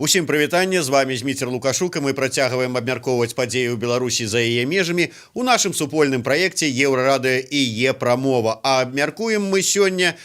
Усім прывітанне, з вами Зміцер Лукашук, і мы працягваем абмяркоўваць падзеі ў Беларусі за яе межамі у нашым супольным праекце Еўрарадыё і Е-прамова. А абмяркуем мы сёння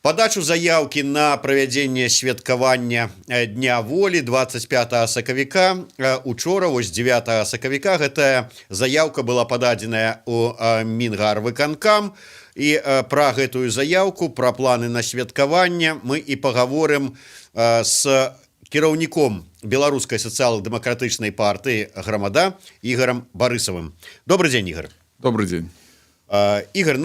падачу заяўкі на правядзенне святкавання Дня волі 25 сакавіка. Учора, вось 9 сакавіка, гэтая заяўка была пададзеная ў Мінгарвыканкам. І пра гэтую заяўку, пра планы на святкаванне мы і пагаворым з кіраўніком беларускай сацыяльна-дэмакратычнай партыі «Грамада» Ігорам Барысавым. Добрый дзень, Ігор. Добрый дзень. Ігор,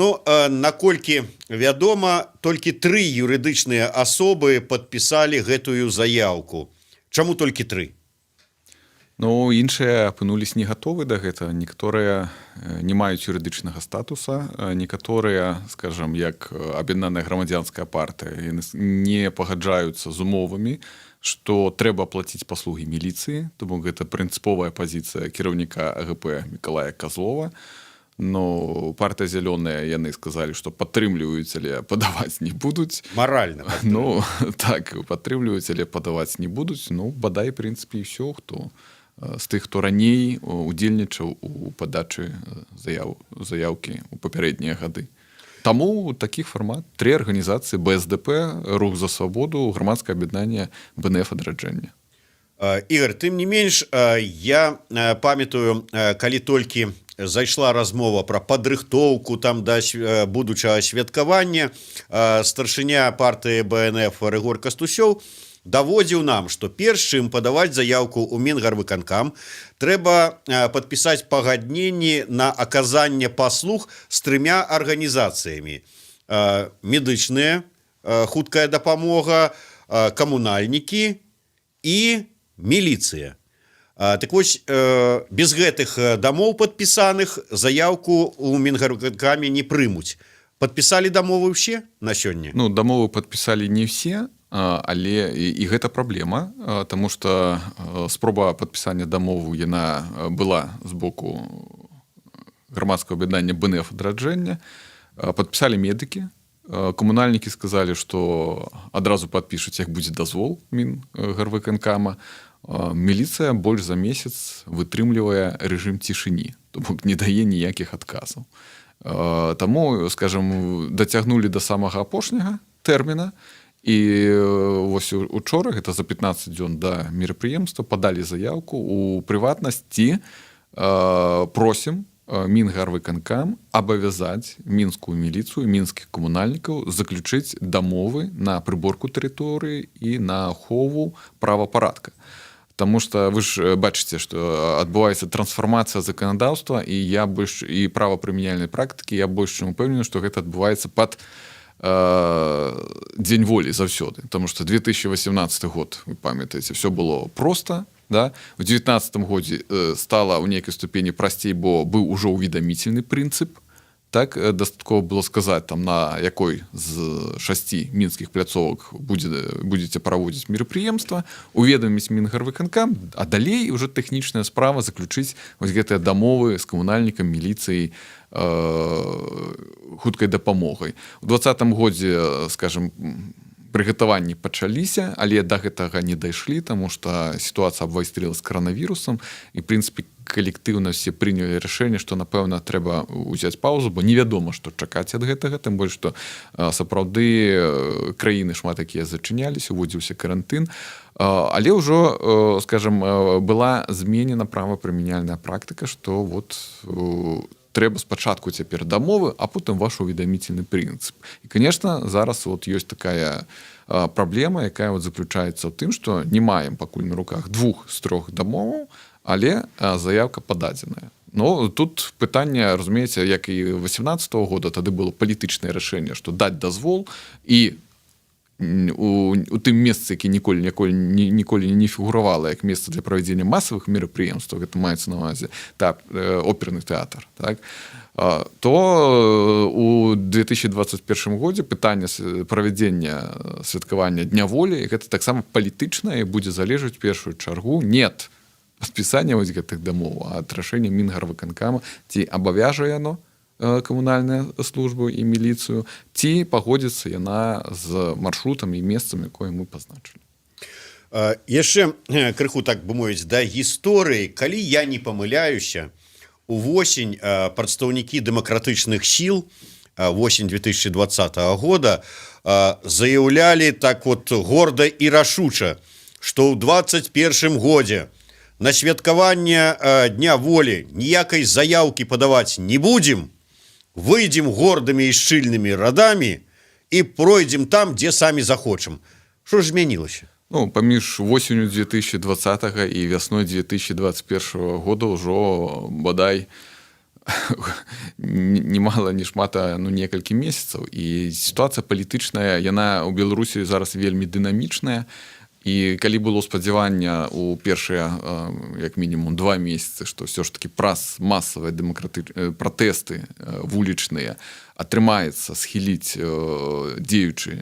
наколькі вядома, толькі 3 юрыдычныя асобы падпісалі гэтую заяўку. Чаму толькі 3? Іншыя апынулись не гатовы да гэтага. Некаторыя не маюць юрыдычнага статуса, некаторыя, скажам, як аб'яднаная грамадзянская партыя, не пагаджаюцца з умовамі, што трэба плаціць паслугі міліцыі, тому гэта прынцыповая пазіцыя кіраўніка АГП Мікалая Казлова. Но партыя зялёная, яны сказалі, што падтрымліваюць, але падаваць не будуць. Маральна. Так, падтрымліваюць, але падаваць не будуць. Бадай, прынцыпе, і ўсё, хто з тых, хто раней удзельнічаў у падачы заяўкі ў папярэднія гады. Таму такі фармат. 3 арганізацыі: БСДП, Рух за свабоду, грамадскае аб'яднанне БНФ адраджэння. Ігор, тым не менш, я памятаю, калі толькі зайшла размова пра падрыхтоўку там да будучага святкавання, старшыня партыі БНФ Рыгор Кастусёў даводзіў нам, што перш чым падаваць заяўку ў Мінгарвыканкам, трэба падпісаць пагадненні на аказанне паслуг з 3 арганізацыямі: медычная, хуткая дапамога, камунальнікі і міліцыя. Так вось, без гэтых дамоў падпісаных заяўку ў Мінгарвыканкаме не прымуць. Падпісалі дамовы ўсе на сёння? Дамовы падпісалі не ўсе, але і гэта праблема, таму што спроба падпісання дамову яна была з боку грамадскага аб'яднання БНФ адраджэння. Падпісалі медыкі. Камунальнікі сказалі, што адразу падпішуць, як будзе дазвол Мінгарвыканкама. Міліцыя больш за месяц вытрымлівае рэжым цішыні, то бок не дае ніякіх адказаў. Таму, скажам, дацягнулі да самага апошняга тэрміна. І вось учора, гэта за 15 дзён да мерапрыемства, падалі заяўку. У прыватнасці просім Мінгарвыканкам абавязаць мінскую міліцыю, мінскіх камунальнікаў заключыць дамовы на прыборку тэрыторыі і на ахову правапарадка. Таму што вы ж бачыце, што адбываецца трансфармацыя заканадаўства і правапрымяняльнай практыкі. Я больш чым упэўнены, што гэта адбываецца пад Дзень волі заўсёды. Таму што 2018 год, вы памятаеце, все было проста. Да? У 2019 годзе стала ў нейкай ступені прасцей, бо быў ужо ўведаміцельны прынцып. Так, дастаткова было сказаць, там, на якой з 6 мінскіх пляцовак будзеце праводзіць мерапрыемства, уведаміць Мінгарвыканкам, а далей уже тэхнічная справа заключыць вось гэтыя дамовы з камунальнікам, міліцыяй, хуткай дапамогай. У 2020 годзе, скажем, прыгатаванні пачаліся, але да гэтага не дайшлі, таму што сітуацыя абвайстрыла з каранавірусам, і, в прынцыпе, калектыўна все прынялі рашэнне, што, напэўна, трэба ўзяць паўзу, бо невядома, што чакаць ад гэтага, тым больш, што сапраўды краіны шмат якія зачыняліся, уводзіўся карантын, але ўжо, скажем, была зменена правапрымяняльная практыка, што вот трэба спачатку цяпер дамовы, а потым ваш уведаміцельны прынцып. І, конечно, зараз вот ёсць такая праблема, якая вот заключаецца ў тым, што не маем пакуль на руках 2 з 3 дамоваў, але заяўка пададзеная. Тут пытанне, разумееце, як і 2018 года, тады было палітычнае рашэнне, што даць дазвол, і у тым месцы, які ніколі не фігуравала як месца для правядзення масавых мерапрыемстваў, гэта маецца на ўвазе оперны тэатр, так? То у 2021 годзе пытанне правядзення святкавання Дня волі, гэта таксама палітычнае, будзе залежаць у першую чаргу не ад падпісання вось гэтых дамоў, а ад рашэння Мінгарвыканкама, ці абавяжа яно камунальная служба і міліцыю, ці пагодзіцца яна з маршрутам і месцам, якое мы пазначылі. Яшчэ крыху, так бы мовіць, да гісторыі, калі я не памыляюся, увосень прадстаўнікі дэмакратычных сіл, восень 2020 года, заяўлялі так вот горда і рашуча, што ў 21 годзе на святкаванне Дня волі ніякай заяўкі падаваць не будзем, выйдзем гордымі і шчыльнымі радамі і пройдзем там, дзе самі захочам. Што ж змянілася? Ну, паміж восенню 2020 і вясной 2021 года ўжо бадай не мала, не шмата, ну, некалькі месяцаў. І сітуацыя палітычная, яна ў Беларусі зараз вельмі дынамічная. І калі было спадзяванне ў першыя, як мінімум, 2 месяцы, што ўсё ж такі праз масавыя пратэсты вулічныя атрымаецца схіліць дзеючы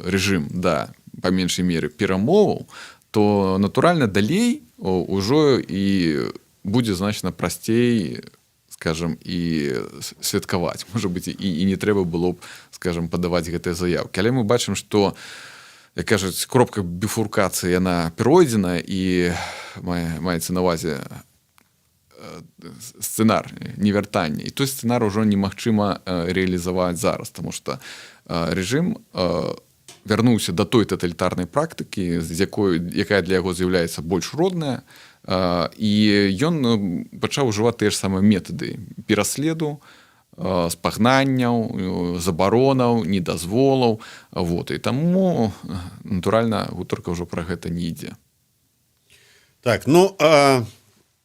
рэжым да, па меншай меры, перамоваў, то, натуральна, далей ўжо і будзе значна прасцей, скажем, і святкаваць. Можа быць, і не трэба было б, скажем, падаваць гэтыя заяўкі. Але мы бачым, што, як кажуць, кропка біфуркацыі, яна пройдзена, і маецца на ўвазе сцэнар невяртання. І той сцэнар ужо немагчыма рэалізаваць зараз, таму што рэжым вярнуўся да той таталітарнай практыкі, якая для яго з'яўляецца больш родная, і ён пачаў ужываць тыя ж самыя метады пераследу, спагнанняў, забаронаў, недазволаў. Вот. І таму, натуральна, гутарка ўжо пра гэта не ідзе. Так, ну,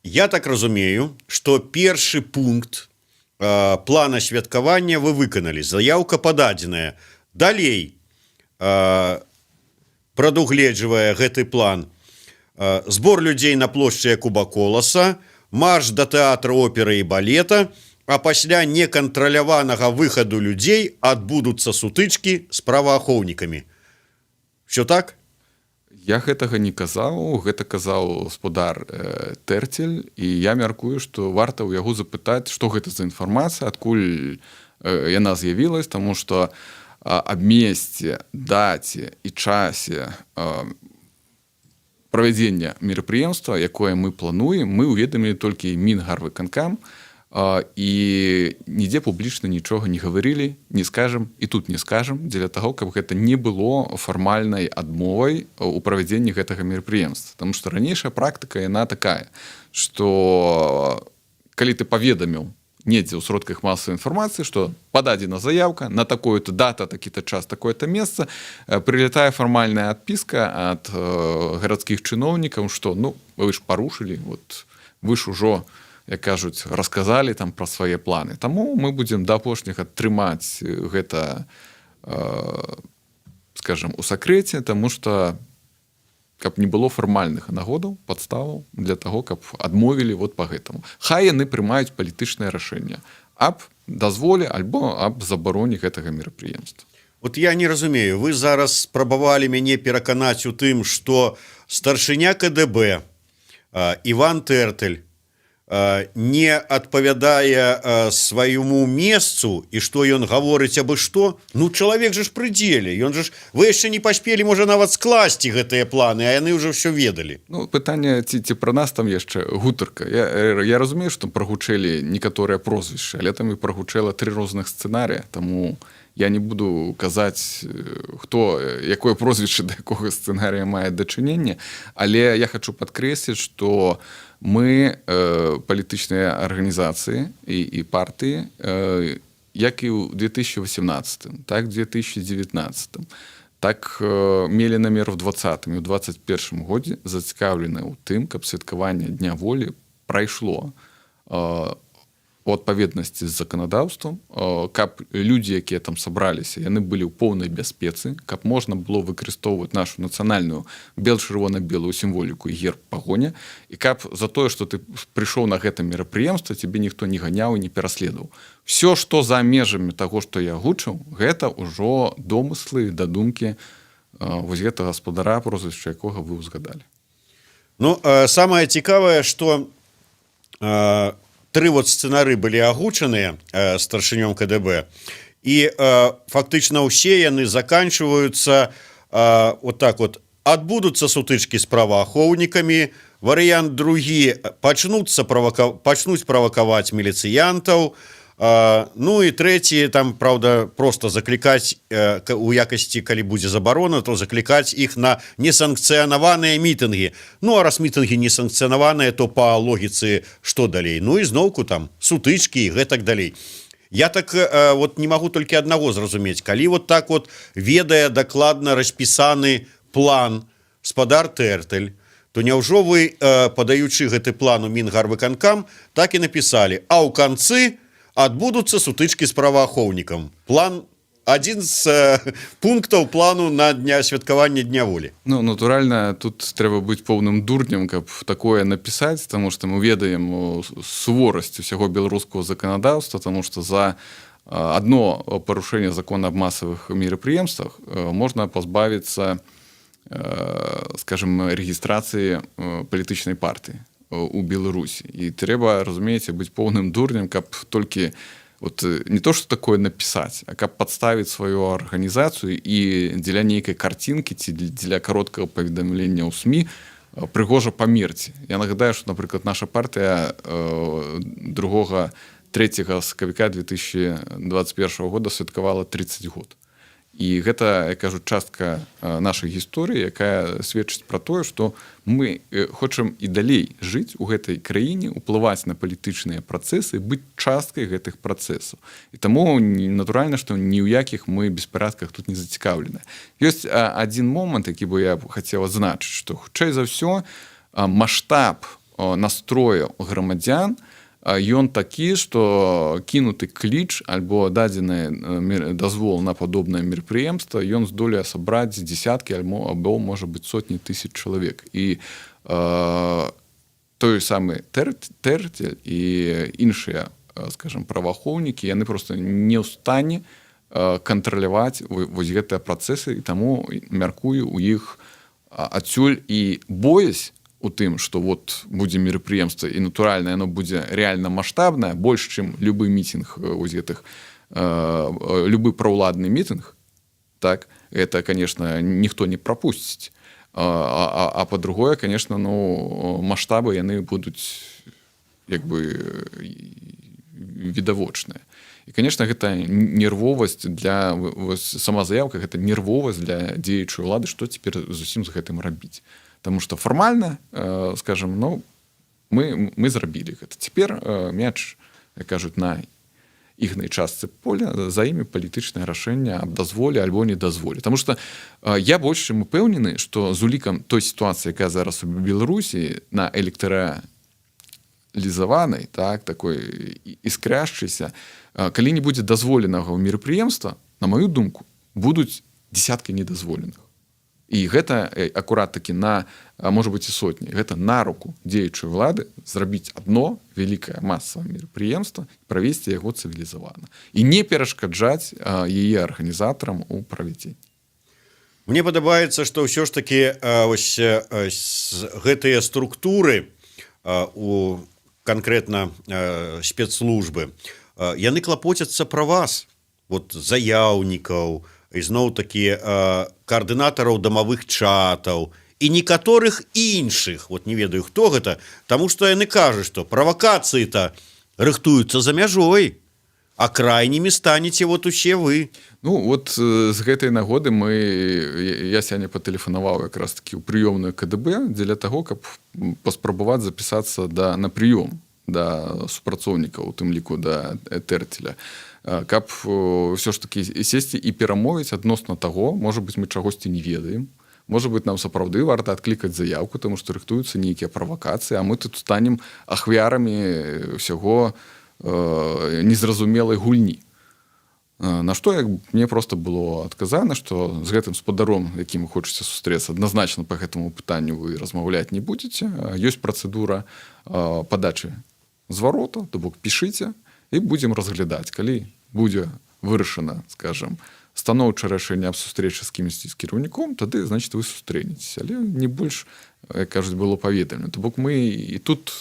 я так разумею, што першы пункт плана святкавання вы выканалі. Заяўка пададзеная. Далей прадугледжвае гэты план збор людзей на плошчы Якуба Коласа, марш да тэатра оперы і балета, а пасля некантраляванага выхаду людзей адбудуцца сутычкі з праваахоўнікамі. Що так? Я гэтага не казаў, гэта казаў гаспадар Тэрцель, і я мяркую, што варта ў яго запытаць, што гэта за інфармацыя, адкуль яна з'явілась, таму што аб месцы, даце і часе правядзення мерапрыемства, якое мы плануем, мы ўведамілі толькі Мінгарвыканкам, і нідзе публічна нічога не гаварылі, не скажам, і тут не скажам, дзеля таго, каб гэта не было фармальнай адмовай у правядзенні гэтага мерапрыемства. Таму што ранейшая практыка, яна такая, што калі ты паведаміў недзе ў сродках масавай інфармацыі, што пададзена заяўка на такую-то дата, такі-то час, такое-то месца, прилетае фармальная адпіска ад гарадскіх чыноўнікаў, што, ну, вы ж парушылі, вот, вы ж ужо, як кажуць, расказалі там пра свае планы. Таму мы будзем да апошняга трымаць гэта, скажем, у сакрэце, таму што каб не было фармальных нагодаў, падставаў для таго, каб адмовілі вот па гэтаму. Хай яны прымаюць палітычнае рашэнне аб дазволе альбо аб забароне гэтага мерапрыемства. Вот я не разумею, вы зараз спрабавалі мяне пераканаць у тым, што старшыня КДБ Іван Тэртель не адпавядае свайму месцу і што ён гаворыць абы што. Ну, чалавек же ж пры дзеле, ён же ж, вы яшчэ не паспелі, можа, нават скласці гэтыя планы, а яны ўжо ўсё ведалі. Ну, пытанне, ці пра нас там яшчэ гутарка. Я разумею, што прагучэлі некаторыя прозвішчы, але там і прагучэла 3 розных сцэнарыя, таму я не буду казаць, хто, якое прозвішча да якога сцэнарыя мае дачыненне, але я хачу падкрэсліць, што мы, палітычныя арганізацыі і партыі, як і ў 2018, так і ў 2019, так мелі намер у 2020 і ў 2021 годзе зацікаўленыя ў тым, каб святкаванне Дня волі прайшло у адпаведнасці з заканадаўствам, каб людзі, якія там сабраліся, яны былі ў поўнай бяспецы, каб можна было выкарыстоўваць нашу нацыянальную бел-чырвона-белую сімволіку і герб пагоня, і каб за тое, што ты прыйшоў на гэта мерапрыемства, цябе ніхто не ганяў і не пераследаваў. Всё, што за межамі таго, што я гучыў, гэта ўжо домыслы, дадумкі вось гэтага гаспадара, прозвішча якога вы ўзгадалі. Ну, самае цікавае, што 3 вот сцэнары былі агучаныя старшынём КДБ, і фактычна ўсе яны заканчваюцца вот так вот адбудуцца сутычкі з праваахоўнікамі. Варыянт другі, пачнуць правакаваць міліцыянтаў. Ну і трэці, там, праўда, просто заклікаць у якасці, калі будзе забарона, то заклікаць іх на несанкцыянаваныя мітынгі. Ну, а раз мітынгі несанкцыянаваныя, то па логіцы што далей? Ну і зноўку там сутычкі і гэтак далей. Я так вот не магу толькі аднаго зразумець. Калі вот так вот ведае дакладна распісаны план спадар Тэртэль, то няўжо вы, падаючы гэты план у Мінгарвыканкам, так і напісалі, а ў канцы адбудуцца сутычкі з праваахоўнікам. План, адзін з пунктаў плану на святкаванне Дня волі. Ну, натуральна, тут трэба быць поўным дурнем, каб такое напісаць, таму што мы ведаем суворасць усяго беларускага заканадаўства, таму што за адно парушэнне закона аб масавых мерапрыемствах можна пазбавіцца, скажем, рэгістрацыі палітычнай партыі у Беларусі. І трэба, разумееце, быць поўным дурнем, каб толькі вот не то, што такое напісаць, а каб падставіць сваю арганізацыю і дзеля нейкай карцінкі ці дзеля кароткага паведамлення ў СМІ прыгожа памерці. Я нагадаю, што, напрыклад, наша партыя 2-3 сакавіка 2021 года святкавала 30 год. І гэта, я кажу, частка нашай гісторыі, якая сведчыць пра тое, што мы хочам і далей жыць у гэтай краіне, уплываць на палітычныя працэсы, быць часткай гэтых працэсаў. І таму натуральна, што ні ў якіх мы беспарадках тут не зацікаўлены. Ёсць адзін момант, які бы я хацеў адзначыць, што хутчэй за ўсё маштаб настрою грамадзян ён такі, што кінуты кліч альбо дадзены дазвол на падобнае мерапрыемства, ён здолее сабраць дзесяткі або, можа быць, сотні тысяч чалавек. І той самы Тэртэль і іншыя, скажем, праваахоўнікі, яны проста не ў стане кантраляваць вось гэтыя працэсы, і таму, мяркую, у іх адсюль і боязь у тым, што вот будзе мерапрыемства, і натуральна яно будзе рэальна маштабнае, больш, чым любы мітынг вось гэтых, любы праўладны мітынг, так, это, конечно, ніхто не прапусціць. А па-другое, конечно, ну, маштабы яны будуць як бы відавочныя. І, конечно, гэта нервовасць для, сама заявка, гэта нервовасць для дзеючай улады, што цяпер зусім з гэтым рабіць. Таму што фармальна, скажем, ну, мы зрабілі гэта. Цяпер мяч, як кажуць, на іхнай частцы поля, за імі палітычнае рашэнне аб дазволе альбо не дазволе. Таму што я больш чым упэўнены, што з улікам той сітуацыі, якая зараз у Беларусі на электаралізаванай, так, такой іскряшчайся, калі не будзе дазволенага мерапрыемства, на маю думку, будуць дзесяткі недазволеных. І гэта акурат такі на, можа быць, і сотні. Гэта на руку дзеючай улады зрабіць адно вялікае масавае мерапрыемства, правесці яго цывілізавана. І не перашкаджаць яе арганізатарам у правядзенні. Мне падабаецца, што ўсё ж такі ось гэтыя структуры у канкрэтна спецслужбы, яны клапоцяцца пра вас, вот заяўнікаў, ізноў-такі каардынатараў дамавых чатаў і некаторых іншых, вот не ведаю, хто гэта, таму што яны кажуць, што правакацыі-то рыхтуюцца за мяжой, а крайнімі станеце вот усе вы. Ну, вот з гэтай нагоды я сёння патэлефанаваў якраз такі ў прыёмную КДБ дзеля таго, каб паспрабаваць запісацца на прыём да супрацоўнікаў, у тым ліку да Тэртэля, каб ўсё ж такі сесці і перамовіць адносна таго, можа быць, мы чагосьці не ведаем, можа быць, нам сапраўды варта адклікаць заявку, таму што рыхтуюцца нейкія правакацыі, а мы тут станем ахвярамі ўсяго незразумелай гульні. На што мне проста было адказана, што з гэтым спадаром, якім вы хочаце сустрэцца, адназначна па гэтаму пытанню вы размаўляць не будзеце. Ёсць працэдура падачы зварота, то бок пішыце, і будзем разглядаць. Калі будзе вырашана, скажем, станоўчае рашэнне аб сустрэчы з кімсьці з кіраўніком, тады, значит, вы сустрэнецеся. Але не больш, як кажуць, было паведамлена. То бок мы і тут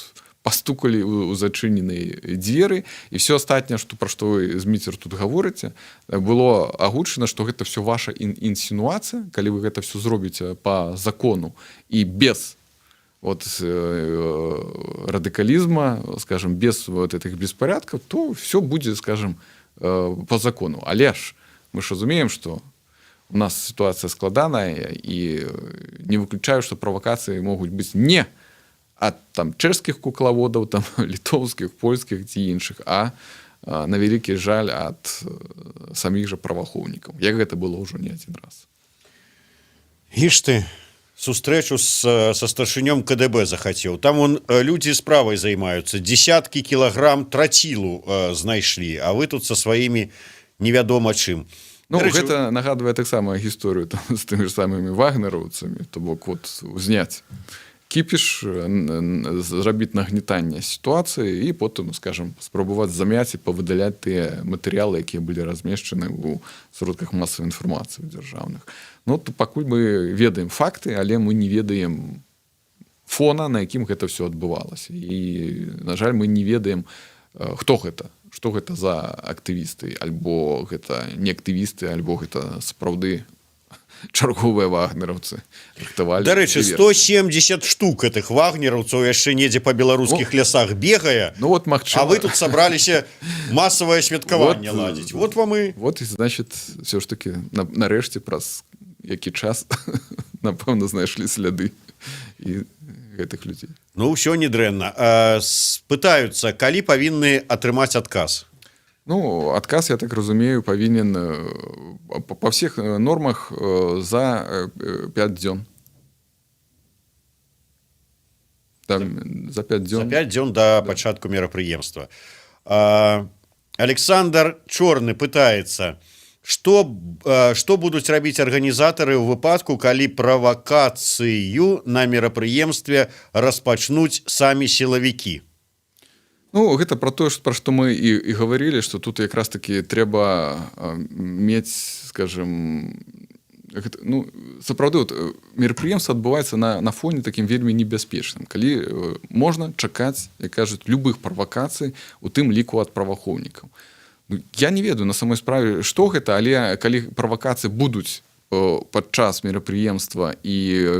пастукалі ў зачыненыя дзверы, і все астатняе, пра што вы, Зміцер, тут гаворыце, было агучана, што гэта все ваша інсінуацыя, калі вы гэта все зробіце па закону і без радыкалізма, скажем, без этих беспорядков, то все будзе, скажем, по закону. Але ж мы ж разумеем, што у нас ситуация складаная, и не выключаю, что провокации могут быть не от там чешских кукловодов, там литовских, польских и іншых, а на великий жаль от самих же правоохоўнікаў, як гэта было уже не один раз. Ишь ты, сустрэчу со старшынём КДБ захотел. Там люди справой занимаются, десятки килограмм тротилу знайшлі, а вы тут со своими невядома чым. Ну, гэта нагадвае таксама гісторыю там, з тымі ж самымі вагнераўцамі, то бок узняць кіпіш, зрабіць нагнетанне сітуацыі і потым, скажем, спрабаваць замяць і павыдаляць тыя матэрыялы, якія былі размешчаны ў сродках масавай інфармацыі дзяржаўных. Ну, то пакуль мы ведаем факты, але мы не ведаем фона, на якім гэта все адбывалася. І, на жаль, мы не ведаем, хто гэта, што гэта за актывісты, альбо гэта не актывісты, альбо гэта сапраўды чарговыя вагнераўцы рыхтавалі. Дарэчы, 170 штук этих вагнераўцаў яшчэ недзе па беларускіх лясах бегае, ну, вот, магчыма... а вы тут сабраліся масавае святкаванне ладзіць. Вот вам і... Вот, і, значит, все ж таки, нарэшце, праз які час, напэўна, знайшлі сляды і гэтых людзей. Ну, ўсё недрэнна. Пытаюцца, калі павінны атрымаць адказ? Ну, адказ, я так разумею, павінен па всіх нормах за 5 дзён. Там, за 5 дзён. За 5 дзён да пачатку мерапрыемства. Александр Чорны пытаецца, што будуць рабіць арганізатары ў выпадку, калі правакацыю на мерапрыемстве распачнуць самі сілавікі? Ну, гэта пра тое, пра што мы і гаварылі, што тут якраз таки трэба мець, скажем, гэта, ну, сапраўды, мерапрыемства адбываецца на фоне такім вельмі небяспечным, калі можна чакаць, як кажуць, любых правакацый, у тым ліку ад праваахоўнікаў. Ну, я не ведаю на самой справе, што гэта, але калі правакацыі будуць падчас мерапрыемства і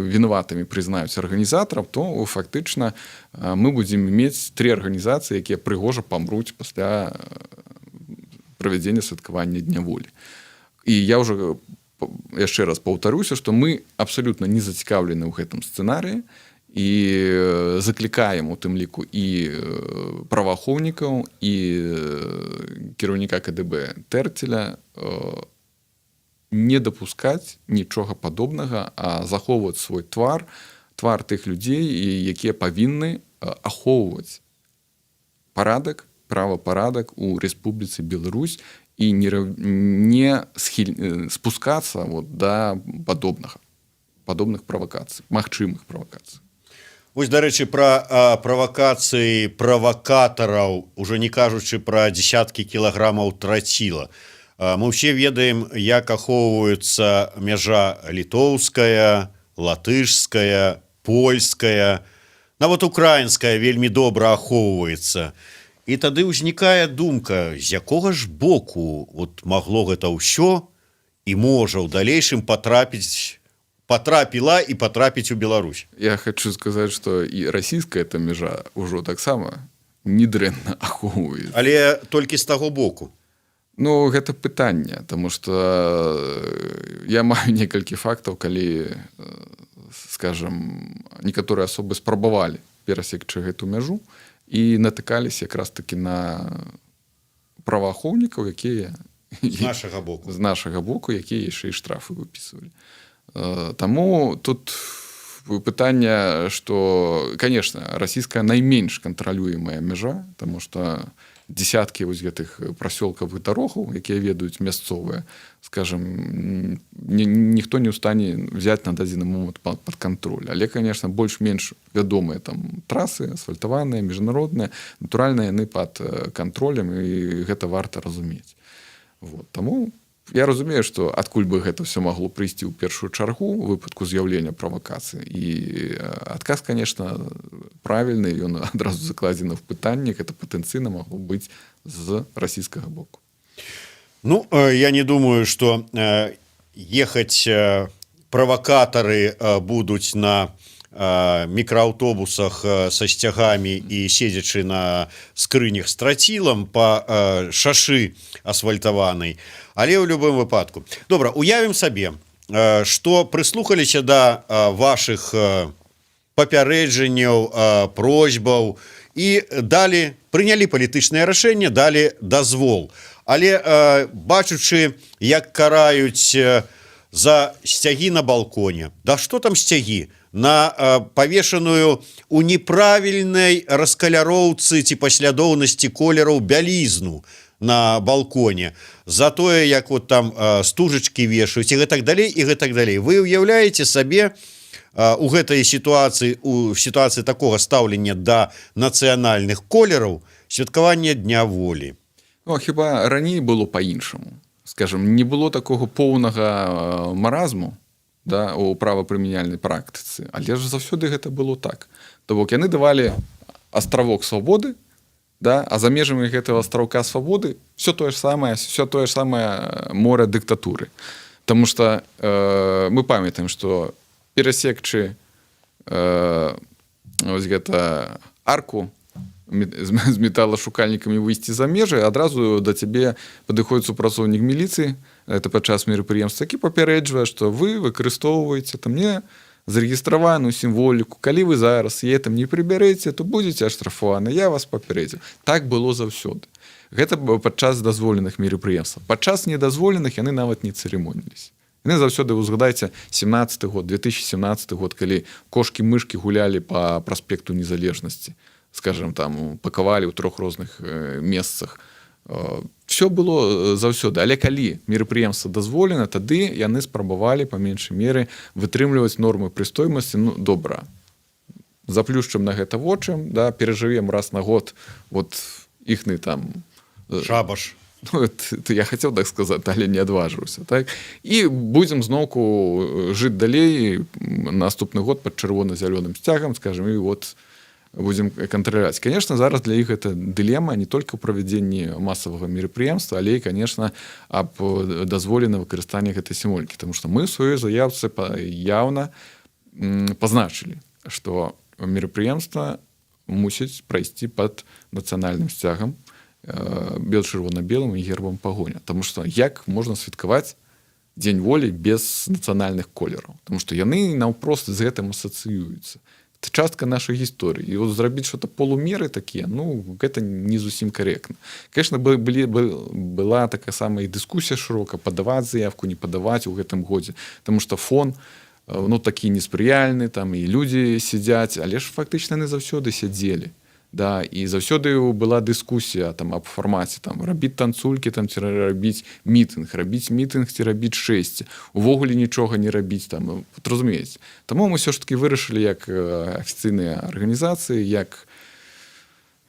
вінаватымі прызнаюць арганізатараў, то фактычна мы будзем мець 3 арганізацыі, якія прыгожа памруць пасля правядзення святкавання Дня волі. І я ўжо яшчэ раз паўтаруся, што мы абсалютна не зацікаўлены ў гэтым сцэнарыі і заклікаем у тым ліку і праваахоўнікаў, і кіраўніка КДБ Тэрцеля не дапускаць нічога падобнага, а захоўваць свой твар тых людзей, якія павінны ахоўваць парадак, правапарадак у Рэспубліцы Беларусь і не спускацца да падобных правакацый, магчымых правакацый. Вось, дарэчы, пра правакацыі правакатараў, ужо не кажучы пра дзесяткі кілаграмаў траціла. Мы ўсе ведаем, як ахоўваецца мяжа літоўская, латышская, польская, нават украінская вельмі добра ахоўваецца. І тады ўзнікае думка, з якога ж боку магло гэта ўсё і можа ў далейшым патрапіла і патрапіць у Беларусь. Я хочу сказаць, што і расійская эта мяжа ўжо таксама недрэнна ахоўваецца. Але толькі з таго боку. Ну, гэта пытанне, таму што я маю некалькі фактаў, калі, скажем, некаторыя асобы спрабавалі перасекчы гэту мяжу і натыкаліся якраз такі на праваахоўнікаў, якія з нашага боку, якія яшчэ і штрафы выпісвалі. Таму тут пытанне, што, конечно, расійская найменш кантралюемая мяжа, таму што десяткі вось гэтых прасёлкавых дарогаў, якія ведаюць мясцовыя, скажем, ніхто не ў стане взять на дадзены момант пад кантроль. Але, конечно, больш-менш вядомыя там трасы, асфальтаваныя, міжнародныя, натуральна, яны пад кантролем, і гэта варта разумець. Вот. Таму я разумею, што адкуль бы гэта все магло прыйсці ў першую чаргу у выпадку з'яўлення правакацыі. І адказ, конечно, правільны, ён адразу закладзены в пытанні, гэта патэнцыйна магло быць з расійскага боку. Ну, я не думаю, что ехать провокаторы будут на микроавтобусах со сцягами и седзячы на скрынях с трацілам по шашы асфальтаванай. Але ў любым выпадку. Добра, уявім сабе, што прыслухаліся да вашых папярэджанняў, просьбаў і далі прынялі палітычнае рашэнне, далі дазвол. Але бачучы, як караюць за сцягі на балконе, да што там сцягі? На павешаную у неправільнай раскаляроўцы ці паслядоўнасці колераў бялізну на балконе, за тое, як вот там стужачкі вешаюць і гэтак далей, і гэтак далей. Вы ўяўляеце сабе у гэтай сітуацыі, у сітуацыі такога стаўлення да нацыянальных колераў святкавання Дня волі? Ну, хіба раней было па-іншаму. Скажем, не было такого поўнага маразму, да, у правапрымяняльнай практыцы, але ж заўсёды гэта было так. То бок яны давалі астравок свабоды, да, а за межамі гэтага астравка свабоды все тое ж самае море дыктатуры. Таму што мы памятаем, што перасекчы вось гэта арку з металашукальнікамі выйсці за межы, адразу да цябе падыходзіць супрацоўнік міліцыі, это падчас мерапрыемства, які папярэджвае, што вы выкарыстоўваеце там не зарэгістраваную сімволіку. Калі вы зараз яе там не прыбярэце, то будзеце аштрафаваны, я вас папярэдзіў. Так было заўсёды. Гэта падчас дазволеных мерапрыемстваў. Падчас недазволеных яны нават не цырымоніліся. Яны заўсёды, узгадайце, 17 год, 2017 год, калі кошкі-мышкі гулялі па праспекту Незалежнасці, скажем, там пакавалі ў 3 розных месцах. Все было заўсёды. Але калі мерапрыемства дазволена, тады яны спрабавалі па меншай меры вытрымліваць нормы прыстойнасці. Ну, добра, заплюшчым на гэта вочым, да, перажывем раз на год вот іхны там шабаш. Ну, я хацеў так сказаць, але не адважыўся, так? І будзем зноўку жыць далей наступны год пад чырвона-зялёным сцягам, скажем, і вот будем кантраляваць. Конечно, зараз для іх гэта дылема не толькі ў правядзенні масавага мерапрыемства, але і, конечно, аб дазволены выкарыстанне гэтай сімволікі. Таму што мы ў сваёй заяўцы яўна пазначылі, што мерапрыемства мусіць прайсці пад нацыянальным сцягам, бел-чырвона-белым і гербам пагоня. Таму што як можна святкаваць Дзень волі без нацыянальных колераў? Таму што яны наўпрост з гэтым асацыююцца. Это частка нашай гісторыі. І вот зрабіць что-то полумеры такія, ну, гэта не зусім карэктна. Конечно, была такая самая дыскусія шырока, падаваць заявку, не падаваць у гэтым годзе, таму што фон, ну, такі неспрыяльны, там і людзі сядзяць, але ж фактычна яны заўсёды сядзелі. Да, і заўсёды была дыскусія там аб фармаце, там рабіць танцулькі, там ці рабіць мітынг ці рабіць шэсце. Увогуле нічога не рабіць там, разумееце. Таму мы ўсё ж таки вырашылі як афіцыйныя арганізацыі, як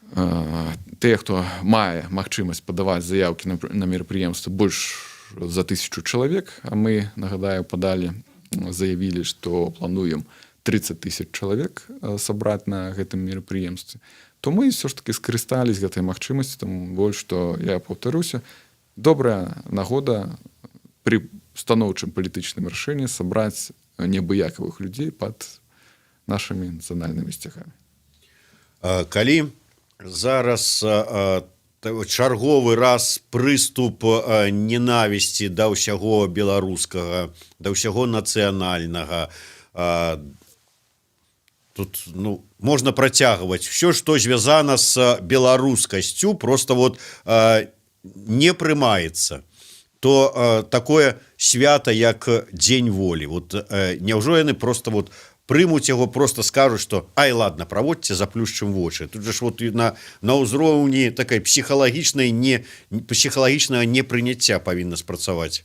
тыя, хто мае магчымасць падаваць заяўкі на мерапрыемствы больш за 1000 чалавек, а мы, нагадаю, заявілі, што плануем 30 000 чалавек сабраць на гэтым мерапрыемстве, то мы ўсё ж таки скарыстались гэтай магчымасці, тому больш, што я паўтаруся, добрая нагода пры станоўчым палітычным рашэнні сабраць неабыякавых людзей пад нашымі нацыянальнымі сцягамі. Калі зараз чарговы раз прыступ ненавісці да ўсяго беларускага, да ўсяго нацыянальнага, тут, ну, можна працягваць все, што звязана з беларускасцю, просто вот не прымаецца, то такое свята, як Дзень волі. Вот няўжо яны просто вот прымуць яго, просто скажуць, што ай, ладно, праводзьце, заплюшчым вочы. Тут же ж вот на ўзроўні такой псіхалагічнага непрыняцця павінна спрацаваць.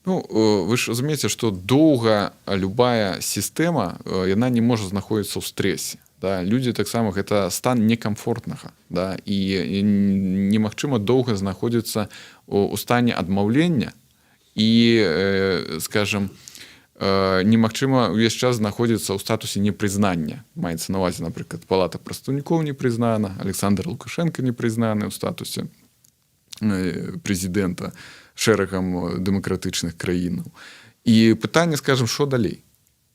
Ну, вы ж разумееце, што доўга любая сістэма, яна не можа знаходзіцца ў стрэсе. Да? Людзі таксама гэта стан некамфортнага. Да? І немагчыма доўга знаходзіцца ў стане адмаўлення і скажем немагчыма ўвесь час знаходзіцца ў статусе непрызнання. Маецца на ўвазе, напрыклад, палата прадстаўнікоў не прызнана, Александр Лукашенко не прызнаны ў статусе прэзідэнта шэрагам дэмакратычных краінаў. І пытанне, скажем, што далей?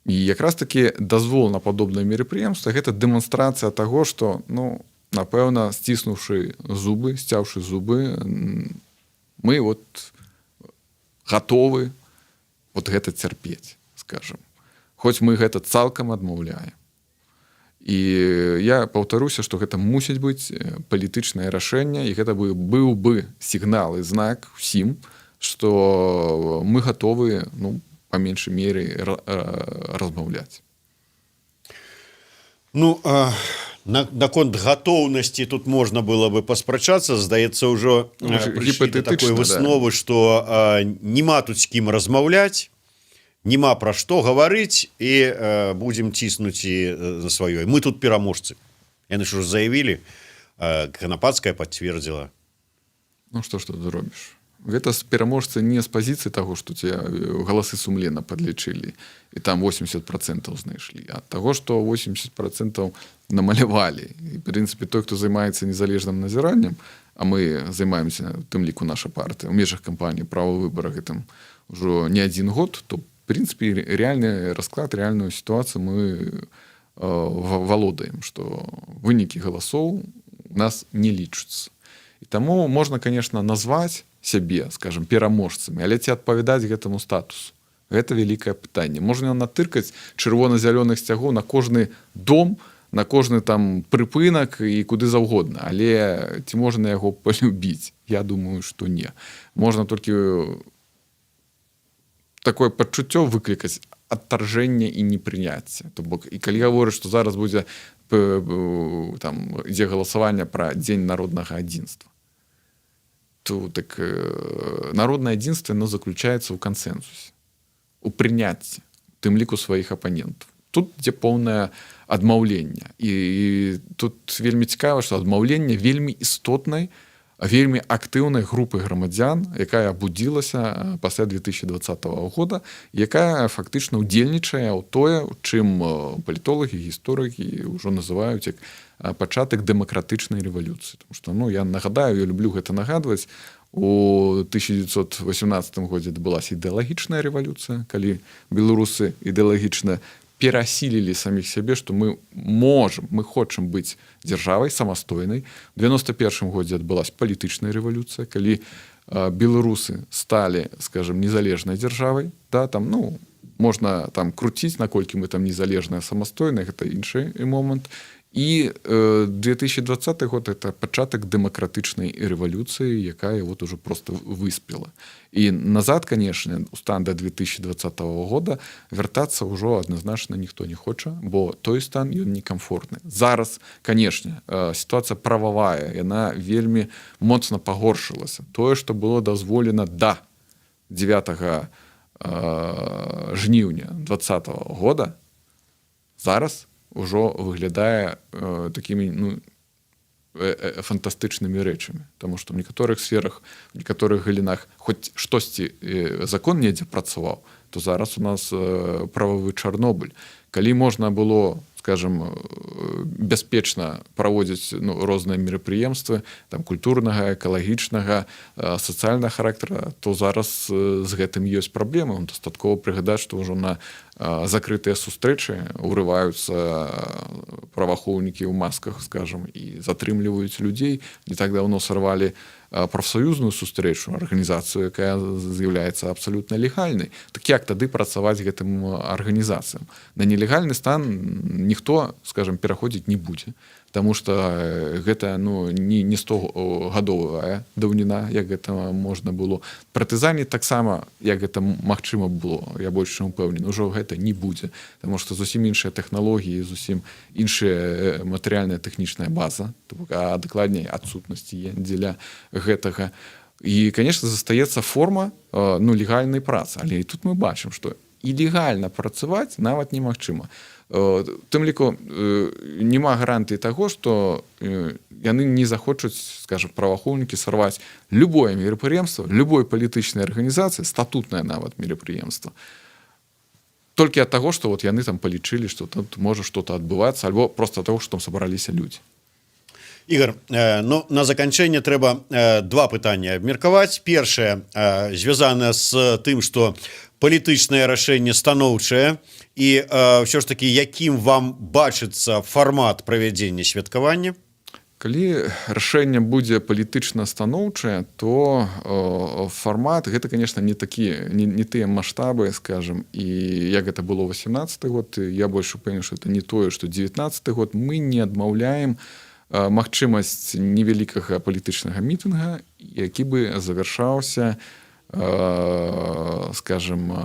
І якраз таки дазвол на падобнае мерапрыемства гэта дэманстрацыя таго, што, ну, напэўна, сціснуўшы зубы, сцяўшы зубы, мы вот гатовы вот гэта цярпець, скажем. Хоць мы гэта цалкам адмаўляем. І я паўтаруся, што гэта мусіць быць палітычнае рашэнне, і гэта быў бы сігнал і знак усім, што мы гатовы, ну, па меншай меры размаўляць. Ну, наконт гатоўнасці тут можна было бы паспрачацца, здаецца, ўжо прыйшлі да такой высновы, што нема тут з кім размаўляць, нема пра што гаварыць, і будзем ціснуць і на сваёй. Мы тут пераможцы. Яны ж ужо заявілі, Канапацкая пацвердзіла. Ну што ж тут зробіш? Гэта пераможцы не з пазіцыі таго, што тебе галасы сумлена падлічылі, і там 80% знайшлі, а таго, што 80% намалявалі. І, в прынцыпе, той, хто займаецца незалежным назіраннем, а мы займаемся, у тым ліку наша партыя, у межах кампаніі права выбара гэтым ужо не адзін год, то, в прынцыпе, рэальны расклад, рэальную сітуацыю мы валодаем, што вынікі галасоў у нас не лічацца. І таму можна, конечно, назваць сябе, скажем, пераможцамі, але ці адпавядаць гэтаму статусу? Гэта вялікае пытанне. Можна натыркаць чырвона-зялёных сцягоў на кожны дом, на кожны там прыпынак і куды заўгодна, але ці можна яго палюбіць? Я думаю, што не. Можна толькі такое пачуццё выклікаць адтаржэнне і непрыняцце. То бок, і калі гаворыць, што зараз будзе там ідзе галасаванне пра дзень народнага адзінства, то так народнае адзінства, оно заключаецца ў кансэнсусе, у прыняцці, тым ліку сваіх апанентаў. Тут ідзе поўнае адмаўленне. І тут вельмі цікава, што адмаўленне вельмі істотнай, вельмі актыўнай групы грамадзян, якая абудзілася пасля 2020 года, якая фактычна ўдзельнічае ў тое, чым палітолагі, гісторыкі ўжо называюць як пачатак дэмакратычнай рэвалюцыі. Тому што, ну, я нагадаю, я люблю гэта нагадваць, у 1918 годзе адбылася ідэалагічная рэвалюцыя, калі беларусы ідэалагічна перасілілі саміх сябе, што мы можам, мы хочам быць дзяржавай самастойнай. У 91 годзе адбылася палітычная рэвалюцыя, калі беларусы сталі, скажем, незалежнай дзяржавай, да, там, ну, можна там круціць, наколькі мы там незалежная, самастойная, гэта іншы момант. І 2020 год это пачатак дэмакратычнай рэвалюцыі, якая вот уже просто выспела. І назад, конечно, у стан до 2020 года вяртацца ўжо адназначна ніхто не хоча, бо той стан ён некамфортны. Зараз, конечно, сітуацыя прававая, яна вельмі моцна пагоршылася. Тое, што было дазволена да 9 жніўня 2020 года, зараз ўжо выглядае такімі, ну, фантастычнымі рэчамі. Таму што ў некаторых сферах, у некаторых галінах хоць штосьці закон недзе працаваў, то зараз у нас прававы Чарнобыль. Калі можна было, скажем, бяспечна праводзіць, ну, розныя мерапрыемствы там культурнага, экалагічнага, сацыяльнага характара, то зараз з гэтым ёсць праблемы. Дастаткова прыгадаць, што ўжо на закрытыя сустрэчы урываюцца праваахоўнікі ў масках, скажем, і затрымліваюць людзей. Не так даўно сарвалі прафсаюзную сустрэчу, арганізацыю, якая з'яўляецца абсалютна легальнай. Так як тады працаваць гэтым арганізацыям? На нелегальны стан ніхто, скажем, пераходзіць не будзе, таму што гэта, ну, не 100-гадовая даўніна, як гэта можна было. Партызані таксама, як гэта магчыма было, я больш чым упэўнены, ужо гэта не будзе, таму што зусім іншыя тэхналогіі, зусім іншая матэрыяльная тэхнічная база, а дакладней адсутнасці дзеля гэтага. І, конечно, застаецца форма, ну, легальнай працы, але і тут мы бачым, што і легальна працаваць нават немагчыма. Тым ліку няма гарантыі таго, што яны не захочуць, скажем, праваахоўнікі сарваць любое мерапрыемства, любой палітычнай арганізацыі, статутнае нават мерапрыемства, толькі ад таго, што вот яны там палічылі, што тут можа што-то адбывацца, альбо проста ад таго, што там сабраліся людзі. Ігор, ну, на заканчэнне трэба два пытання абмеркаваць. Першае звязана з тым, што палітычнае рашэнне станоўчае, і ўсё ж такі, якім вам бачыцца фармат правядзення святкавання? Калі рашэнне будзе палітычна станоўчае, то фармат гэта, конечно, не тыя маштабы, скажем, і як гэта было 18-й год, я больш упэўнены, што это не тое, што 19-й год. Мы не адмаўляем магчымасць невялікага палітычнага мітынга, які бы завяршаўся, скажем,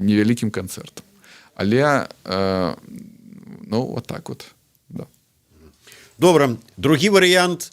невялікім канцэртам. Але, ну, вот так вот, да. Добра, другі варыянт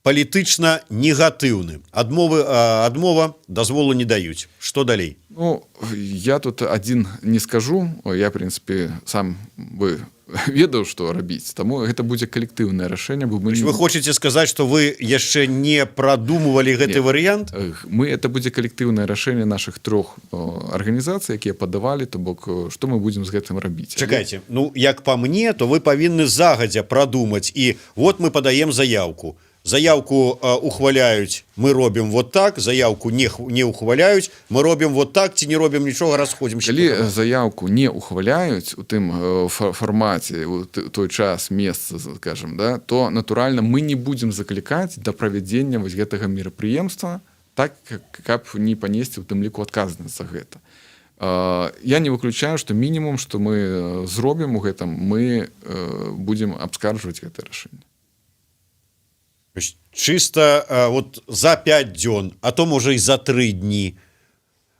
палітычна негатыўны. Адмова дазволу не даюць. Што далей? Ну, я тут адзін не скажу. Я, в прынцыпе, сам бы ведаў, што рабіць. Таму гэта будзе калектыўнае рашэнне. Вы хочаце сказаць, што вы яшчэ не прадумывалі гэты варыянт? Это будзе калектыўнае рашэнне нашых трох арганізацый, якія падавалі, то бок, што мы будзем з гэтым рабіць. Чакайце, ну, як па мне, то вы павінны загадзя прадумаць. І вот мы падаем заявку. Заявку ухваляюць, мы робім вот так, заявку не ухваляюць, мы робім вот так, ці не робім нічога, расходзімся. Калі заявку не ухваляюць у тым фармаце, у той час, месца, скажем, да, то, натуральна, мы не будзем заклікаць да правядзення вось гэтага мерапрыемства, так, каб не панесці у тым ліку адказнасць за гэта. Я не выключаю, што мінімум, што мы зробім у гэтым, мы будзем абскарджваць гэта рашэнне. Чисто вот за 5 дзён, а то, можа, і за 3 дні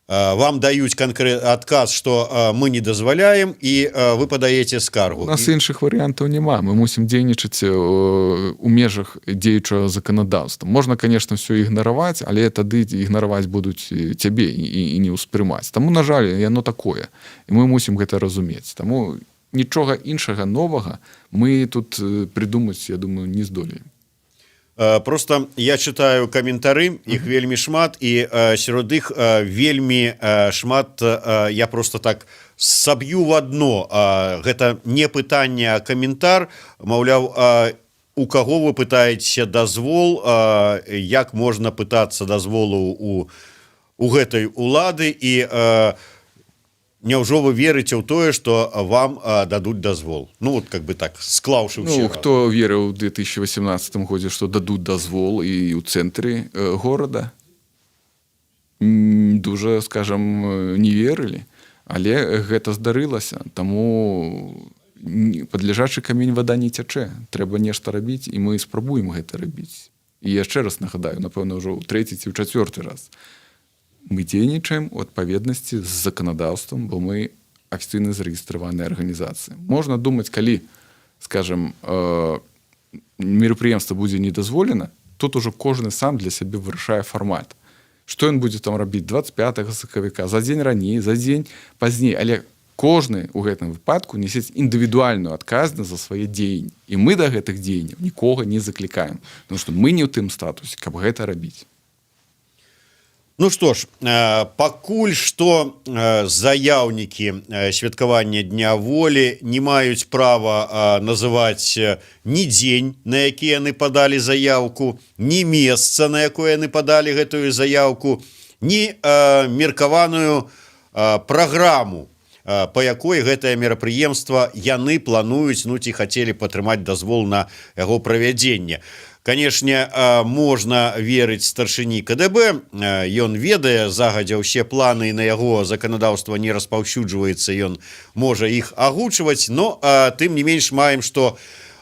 вам даюць адказ, што мы не дазваляем, і вы падаеце скаргу. У нас іншых варыянтаў няма. Мы мусім дзейнічаць у межах дзеючага заканадаўства. Можна, конечно, все ігнараваць, але тады ігнараваць будуць цябе і не ўспрымаць. Таму, на жаль, яно такое. І мы мусім гэта разумець. Таму нічога іншага новага мы тут придумаць, я думаю, не здолеем. Просто я читаю каментары, іх вельмі шмат, і сярод іх вельмі шмат, я просто так саб'ю в одно. Гэта не пытанне, а каментар. Маўляў, у каго вы пытаецеся дазвол, як можна пытацца дазволу у гэтай улады, і няўжо вы верыце ў тое, што вам дадуць дазвол? Ну, вот как бы так, склаўшы ўсё. Ну, хто верыў у 2018 годзе, што дадуць дазвол і ў цэнтры горада? Дужа, скажам, не верылі. Але гэта здарылася. Таму падляжачы камень вада не цячэ. Трэба нешта рабіць, і мы спрабуем гэта рабіць. І яшчэ раз нагадаю, напэўна, ўжо ў 3-ці ці ў 4-й раз. Мы дзейнічаем у адпаведнасці з заканадаўствам, бо мы афіцыйна зарэгістраваная арганізацыя. Можна думаць, калі, скажем, мерапрыемства будзе не дазволена, тут ужо кожны сам для сябе вырашае фармат. Што ён будзе там рабіць 25 сакавіка, за дзень раней, за дзень пазней, але кожны у гэтым выпадку несець індывідуальную адказнасць за свае дзеянні. І мы да гэтых дзеянняў нікога не заклікаем, тому што мы не ў тым статусе, каб гэта рабіць. Ну что ж, пакуль што заяўнікі святкавання Дня волі не маюць права называць ні дзень, на які яны падалі заяўку, ні месца, на якое яны падалі гэтую заяўку, ні меркаваную праграму, па якой гэтае мерапрыемства яны плануюць, ну ці хацелі падтрымаць дазвол на яго правядзенне. Канешне, можна верыць старшыні КДБ, ён ведае загадзя ўсе планы, і на яго заканадаўства не распаўсюджваецца, ён можа іх агучваць, но тым не менш маем, што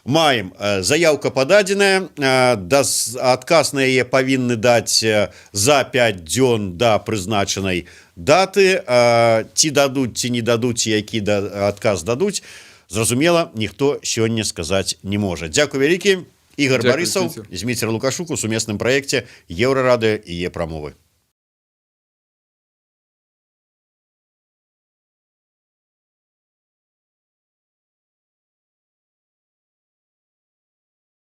маем заяўка пададзеная, адказ на яе павінны даць за 5 дзён да прызначанай даты, ці дадуць, ці не дадуць, які адказ дадуць, зразумела, ніхто сёння сказаць не можа. Дзякуй вялікі. Ігор Барысаў, Зміцер Лукашук у сумесным праекце Еўрарадыё і Е-прамовы.